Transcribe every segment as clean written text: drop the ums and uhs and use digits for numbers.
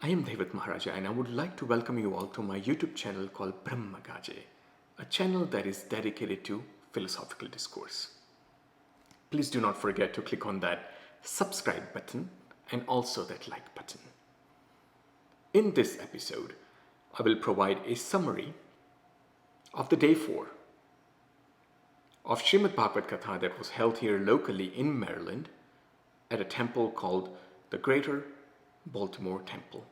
I am Devat Maharaja and I would like to welcome you all to my YouTube channel called Brahma Gaje, a channel that is dedicated to philosophical discourse. Please do not forget to click on that subscribe button and also that like button. In this episode, I will provide a summary of the day 4 of Srimad Bhagavad Katha that was held here locally in Maryland at a temple called the Greater Baltimore Temple,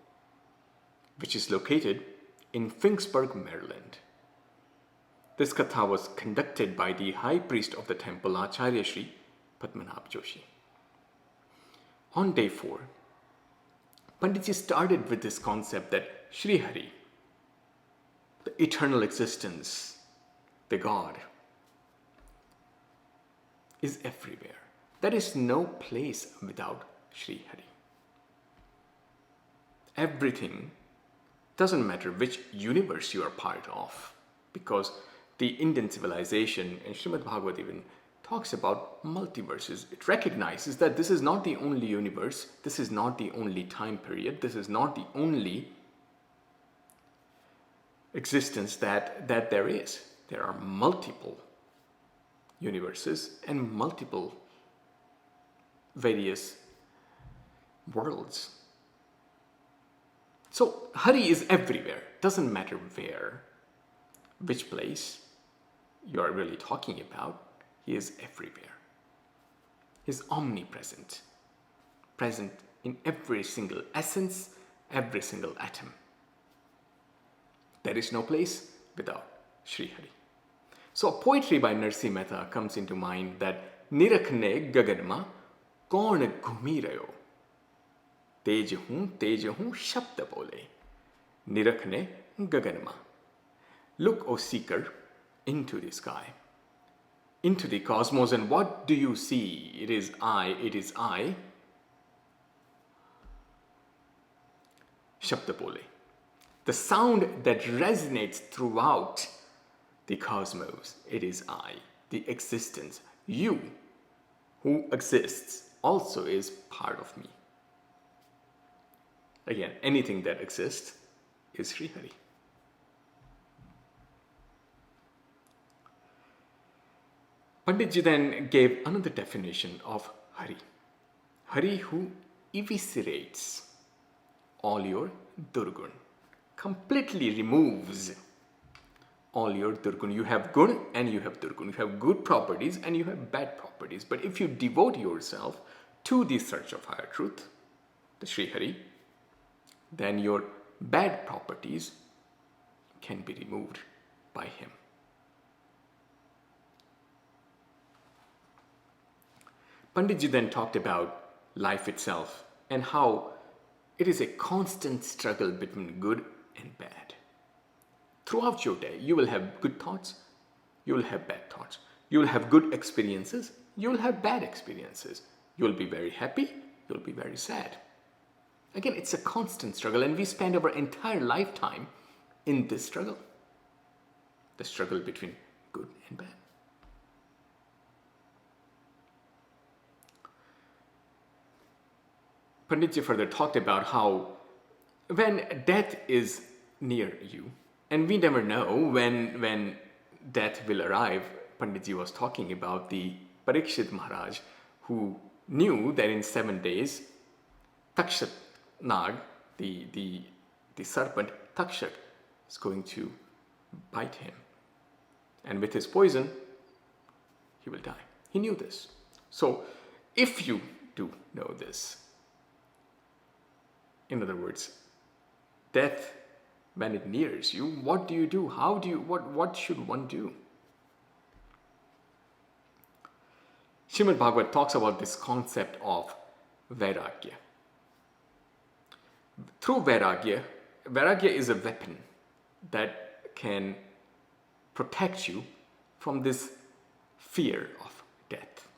which is located in Finksburg, Maryland. This katha was conducted by the high priest of the temple, Acharya Shri Padmanabh Joshi. On day 4, Panditji started with this concept that Sri Hari, the eternal existence, the God, is everywhere. There is no place without Sri Hari. Everything, doesn't matter which universe you are part of, because the Indian civilization and Srimad Bhagavad even talks about multiverses. It recognizes that this is not the only universe, this is not the only time period, this is not the only existence that there is. There are multiple universes and multiple various worlds. So Hari is everywhere. Doesn't matter where, which place you are really talking about. He is everywhere. He is omnipresent, present in every single essence, every single atom. There is no place without Sri Hari. So a poetry by Narsi Mehta comes into mind that Nirakhne Gaganma Kaun Ghumi Rayo. तेज हूँ शब्द बोले निरखने गगनमा. Look, O seeker, into the sky, into the cosmos, and what do you see? It is I, it is I. Shabda bole, the sound that resonates throughout the cosmos. It is I, the existence. You, who exists, also is part of me. Again, anything that exists is Sri Hari. Panditji then gave another definition of Hari. Hari who eviscerates all your durgun, completely removes all your durgun. You have gun and you have durgun. You have good properties and you have bad properties. But if you devote yourself to the search of higher truth, the Sri Hari, then your bad properties can be removed by him. Panditji then talked about life itself and how it is a constant struggle between good and bad. Throughout your day, you will have good thoughts, you will have bad thoughts. You will have good experiences, you will have bad experiences. You will be very happy, you will be very sad. Again, it's a constant struggle, and we spend our entire lifetime in this struggle. The struggle between good and bad. Panditji further talked about how when death is near you, and we never know when death will arrive. Panditji was talking about the Parikshit Maharaj, who knew that in 7 days, Takshat Nag, the serpent Takshak, is going to bite him. And with his poison, he will die. He knew this. So, if you do know this, in other words, death, when it nears you, what do you do? How do you, what should one do? Srimad Bhagavad talks about this concept of Vairagya. Through Vairagya, Vairagya is a weapon that can protect you from this fear of death.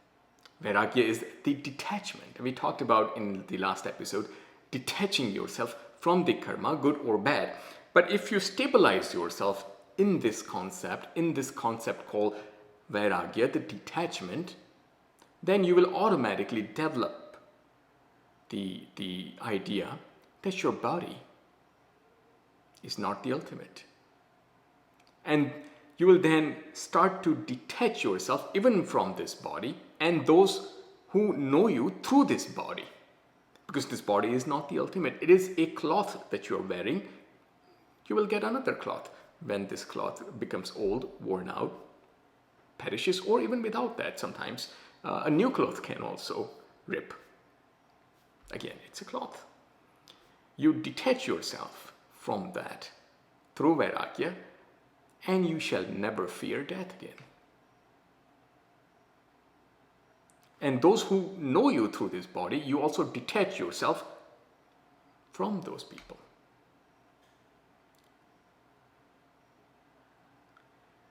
Vairagya is the detachment. We talked about in the last episode, detaching yourself from the karma, good or bad. But if you stabilize yourself in this concept called Vairagya, the detachment, then you will automatically develop the idea that your body is not the ultimate. And you will then start to detach yourself even from this body and those who know you through this body. Because this body is not the ultimate. It is a cloth that you are wearing. You will get another cloth. When this cloth becomes old, worn out, perishes, or even without that, sometimes a new cloth can also rip. Again, it's a cloth. You detach yourself from that through vairagya, and you shall never fear death again. And those who know you through this body, you also detach yourself from those people.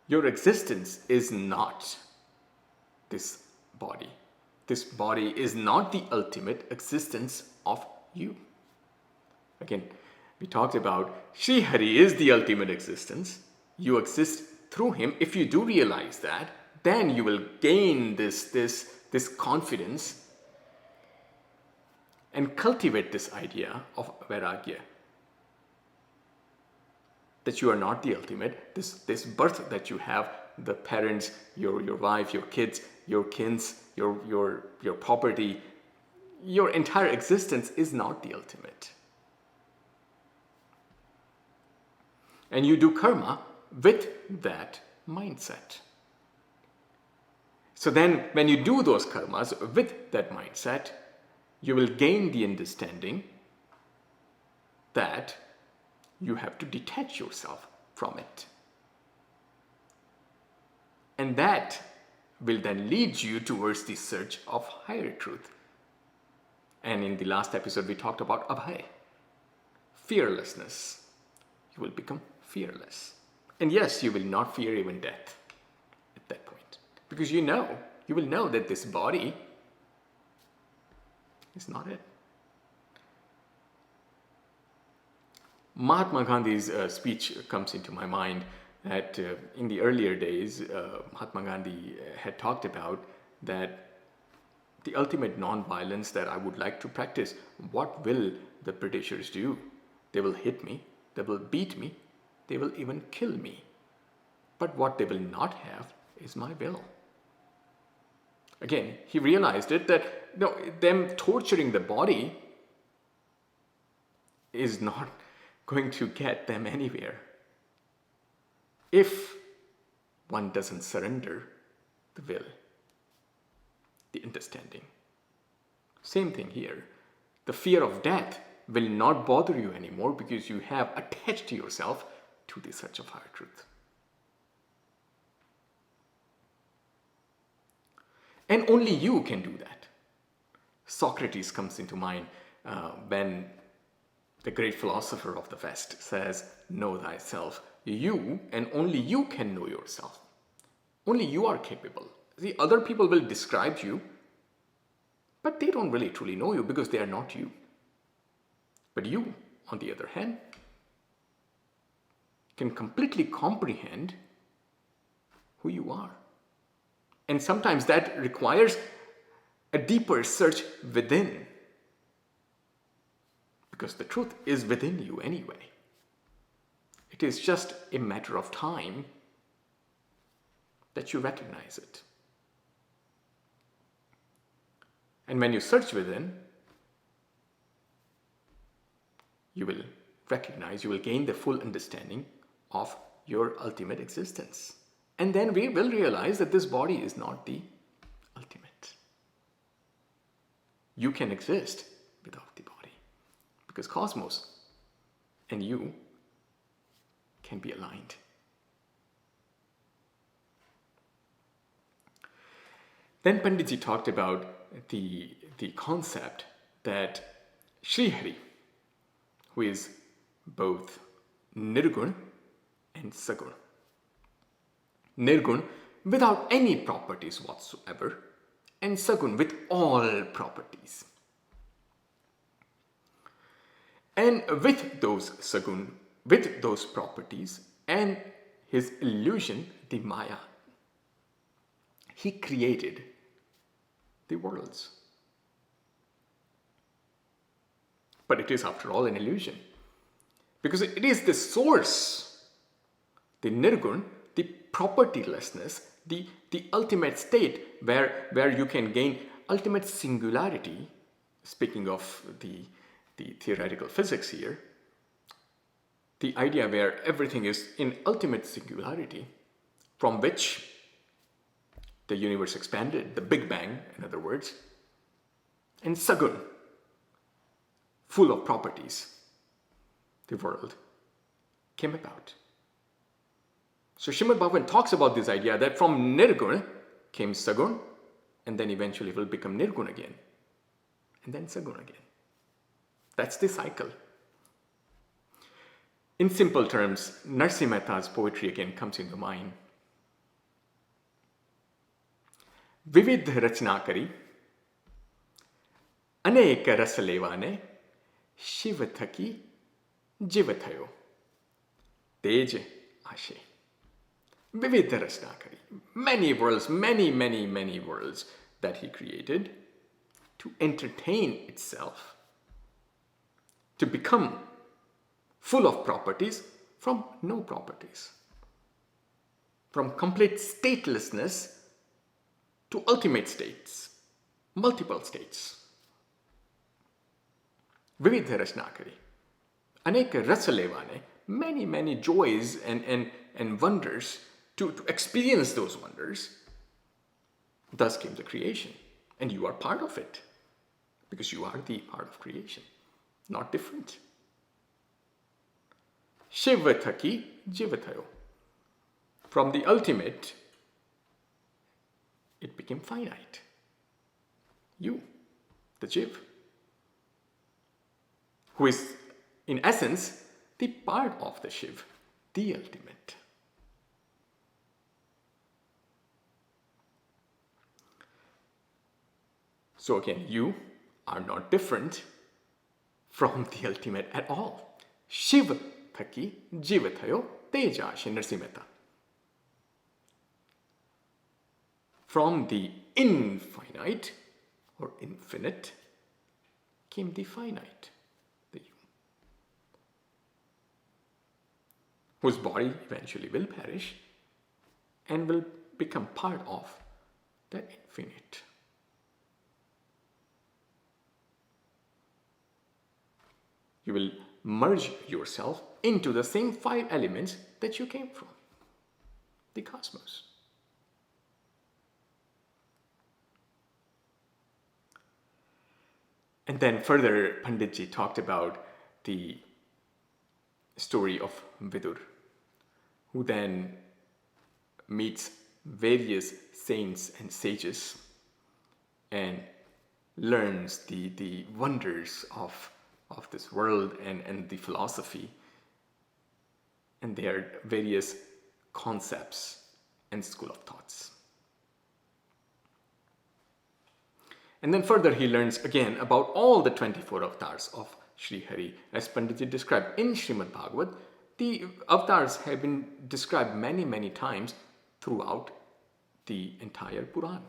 Your existence is not this body. This body is not the ultimate existence of you. Again, we talked about Sri Hari is the ultimate existence. You exist through him. If you do realize that, then you will gain this confidence and cultivate this idea of vairagya. That you are not the ultimate. This birth that you have, the parents, your wife, your kids, your kins, your property, your entire existence is not the ultimate. And you do karma with that mindset. So then when you do those karmas with that mindset, you will gain the understanding that you have to detach yourself from it. And that will then lead you towards the search of higher truth. And in the last episode, we talked about abhay, fearlessness. You will become fearless. And yes, you will not fear even death at that point. Because you will know that this body is not it. Mahatma Gandhi's speech comes into my mind that in the earlier days, Mahatma Gandhi had talked about that the ultimate non-violence that I would like to practice. What will the Britishers do? They will hit me, they will beat me, they will even kill me. But what they will not have is my will. Again, he realized it that them torturing the body is not going to get them anywhere if one doesn't surrender the will, the understanding. Same thing here. The fear of death will not bother you anymore because you have attached yourself to the search of higher truth. And only you can do that. Socrates comes into mind when the great philosopher of the West says, know thyself. You and only you can know yourself. Only you are capable. See, other people will describe you, but they don't really truly know you because they are not you. But you, on the other hand, can completely comprehend who you are. And sometimes that requires a deeper search within. Because the truth is within you anyway. It is just a matter of time that you recognize it. And when you search within, you will recognize, you will gain the full understanding of your ultimate existence. And then we will realize that this body is not the ultimate. You can exist without the body. Because cosmos and you can be aligned. Then Panditji talked about the concept that Sri Hari, who is both Nirgun and Sagun. Nirgun without any properties whatsoever, and Sagun with all properties. And with those Sagun, with those properties and his illusion, the Maya, he created the worlds. But it is, after all, an illusion. Because it is the source, the nirgun, the propertylessness, the ultimate state where you can gain ultimate singularity. Speaking of the theoretical physics here, the idea where everything is in ultimate singularity, from which the universe expanded, the Big Bang, in other words, and Sagun, full of properties, the world came about. So Srimad Bhagavatam talks about this idea that from Nirgun came Sagun, and then eventually will become Nirgun again, and then Sagun again. That's the cycle. In simple terms, Narsi Mehta's poetry again comes into mind. विविध रचना करी अनेक रस लेवाने शिव थकी जीव थयो तेज आशे. विविध रचना करी. Many worlds, many worlds that he created to entertain itself, to become full of properties from no properties, from complete statelessness to ultimate states, multiple states. Vividha Rasnakari. Aneka Rasalevane, many joys and wonders to experience those wonders. Thus came the creation. And you are part of it. Because you are the part of creation. Not different. Shiva Thaki Jivathayo. From the ultimate, it became finite. You, the Jiv, who is in essence the part of the Shiv, the ultimate. So again, you are not different from the ultimate at all. Shiv Thaki Jivathayo Tejashi Narsi Mehta. From the infinite or infinite came the finite, the you, whose body eventually will perish and will become part of that infinite. You will merge yourself into the same 5 elements that you came from, the cosmos. And then further, Panditji talked about the story of Vidur, who then meets various saints and sages and learns the wonders of this world and the philosophy and their various concepts and school of thoughts. And then further he learns again about all the 24 avatars of Sri Hari. As Panditji described in Srimad Bhagavat, the avatars have been described many times throughout the entire Puran.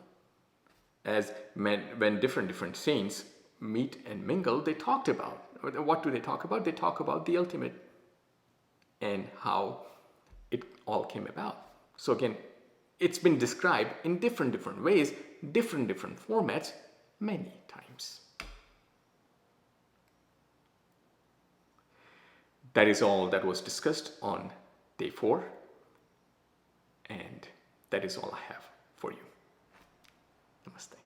As when different saints meet and mingle, they talked about, what do they talk about? They talk about the ultimate and how it all came about. So again, it's been described in different ways, different formats, many times. That is all that was discussed on day 4, and that is all I have for you. Namaste.